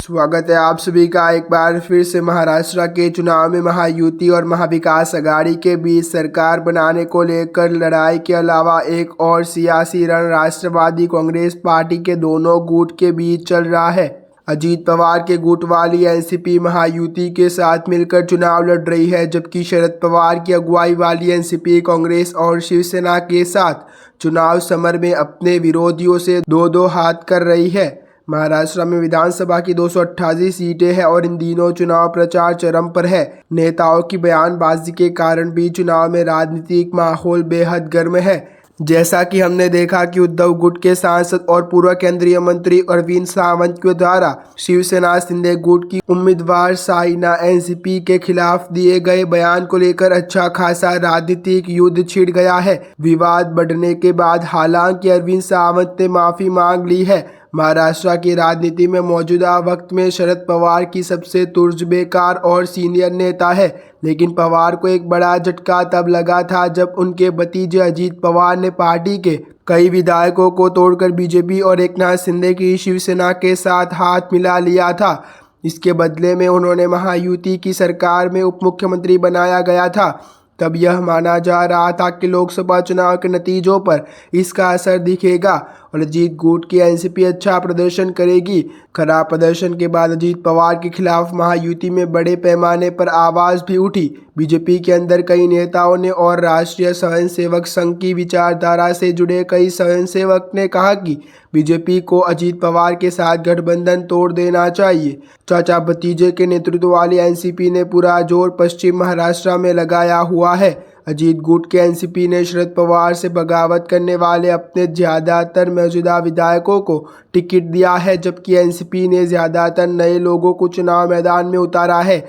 स्वागत है आप सभी का एक बार फिर से। महाराष्ट्र के चुनाव में महायुति और महाविकास आघाड़ी के बीच सरकार बनाने को लेकर लड़ाई के अलावा एक और सियासी रण राष्ट्रवादी कांग्रेस पार्टी के दोनों गुट के बीच चल रहा है। अजीत पवार के गुट वाली एनसीपी महायुति के साथ मिलकर चुनाव लड़ रही है, जबकि शरद पवार की अगुवाई वाली एनसीपी कांग्रेस और शिवसेना के साथ चुनाव समर में अपने विरोधियों से दो हाथ कर रही है। महाराष्ट्र में विधानसभा की 288 सीटें हैं और इन दिनों चुनाव प्रचार चरम पर है। नेताओं की बयानबाजी के कारण भी चुनाव में राजनीतिक माहौल बेहद गर्म है। जैसा कि हमने देखा कि उद्धव गुट के सांसद और पूर्व केंद्रीय मंत्री अरविंद सावंत के द्वारा शिवसेना शिंदे गुट की उम्मीदवार साइना एनसीपी के खिलाफ दिए गए बयान को लेकर अच्छा खासा राजनीतिक युद्ध छिड़ गया है। विवाद बढ़ने के बाद हालांकि अरविंद सावंत ने माफी मांग ली है। महाराष्ट्र की राजनीति में मौजूदा वक्त में शरद पवार की सबसे तुर्जबेकार और सीनियर नेता है, लेकिन पवार को एक बड़ा झटका तब लगा था जब उनके भतीजे अजीत पवार ने पार्टी के कई विधायकों को तोड़कर बीजेपी और एकनाथ शिंदे की शिवसेना के साथ हाथ मिला लिया था। इसके बदले में उन्होंने महायुति की सरकार में उप मुख्यमंत्री बनाया गया था। तब यह माना जा रहा था कि लोकसभा चुनाव के नतीजों पर इसका असर दिखेगा और अजीत गुट की एनसीपी अच्छा प्रदर्शन करेगी। खराब प्रदर्शन के बाद अजीत पवार के खिलाफ महायुति में बड़े पैमाने पर आवाज़ भी उठी। बीजेपी के अंदर कई नेताओं ने और राष्ट्रीय स्वयंसेवक संघ की विचारधारा से जुड़े कई स्वयंसेवक ने कहा कि बीजेपी को अजीत पवार के साथ गठबंधन तोड़ देना चाहिए। चाचा भतीजे के नेतृत्व वाली एनसीपी ने पूरा जोर पश्चिम महाराष्ट्र में लगाया हुआ है। अजीत गुट के एनसीपी ने शरद पवार से बगावत करने वाले अपने ज़्यादातर मौजूदा विधायकों को टिकट दिया है, जबकि एनसीपी ने ज़्यादातर नए लोगों को चुनाव मैदान में उतारा है।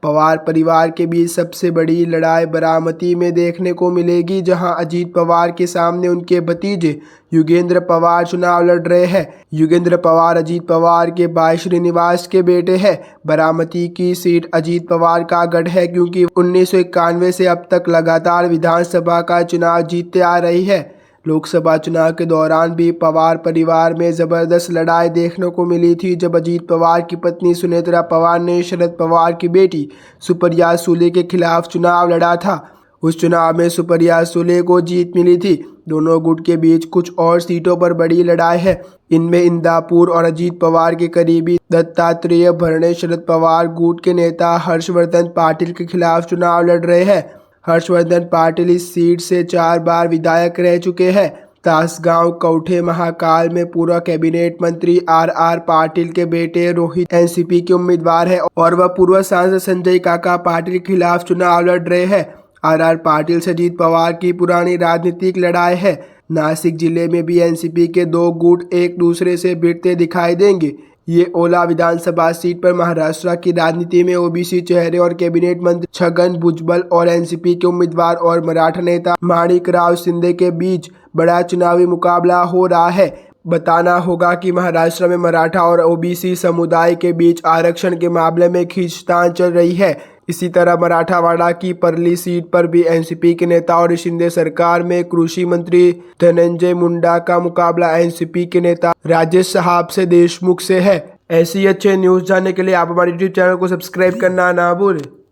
पवार परिवार के बीच सबसे बड़ी लड़ाई बारामती में देखने को मिलेगी, जहां अजीत पवार के सामने उनके भतीजे युगेंद्र पवार चुनाव लड़ रहे हैं। युगेंद्र पवार अजीत पवार के भाई श्रीनिवास के बेटे हैं। बारामती की सीट अजीत पवार का गढ़ है, क्योंकि 1991 से अब तक लगातार विधानसभा का चुनाव जीतते आ रही है। लोकसभा चुनाव के दौरान भी पवार परिवार में जबरदस्त लड़ाई देखने को मिली थी, जब अजीत पवार की पत्नी सुनेत्रा पवार ने शरद पवार की बेटी सुप्रिया सुले के खिलाफ चुनाव लड़ा था। उस चुनाव में सुप्रिया सुले को जीत मिली थी। दोनों गुट के बीच कुछ और सीटों पर बड़ी लड़ाई है। इनमें इंदापुर और अजीत पवार के करीबी दत्तात्रेय भरणे शरद पवार गुट के नेता हर्षवर्धन पाटिल के खिलाफ चुनाव लड़ रहे हैं। हर्षवर्धन पाटिल इस सीट से 4 बार विधायक रह चुके हैं। तासगांव कौठे महाकाल में पूर्व कैबिनेट मंत्री आर पाटिल के बेटे रोहित एनसीपी के उम्मीदवार है और वह पूर्व सांसद संजय काका पाटिल के खिलाफ चुनाव लड़ रहे हैं। आर पाटिल से अजीत पवार की पुरानी राजनीतिक लड़ाई है। नासिक जिले में भी एनसीपी के 2 गुट एक दूसरे से भिड़ते दिखाई देंगे। ये ओला विधानसभा सीट पर महाराष्ट्र की राजनीति में ओबीसी चेहरे और कैबिनेट मंत्री छगन भुजबल और एनसीपी के उम्मीदवार और मराठा नेता माणिकराव शिंदे के बीच बड़ा चुनावी मुकाबला हो रहा है। बताना होगा कि महाराष्ट्र में मराठा और ओबीसी समुदाय के बीच आरक्षण के मामले में खींचतान चल रही है। इसी तरह मराठावाड़ा की परली सीट पर भी एनसीपी के नेता और शिंदे सरकार में कृषि मंत्री धनंजय मुंडा का मुकाबला एनसीपी के नेता राजेश साहब से देशमुख से है। ऐसी अच्छे न्यूज़ जानने के लिए आप हमारे यूट्यूब चैनल को सब्सक्राइब करना ना भूलें।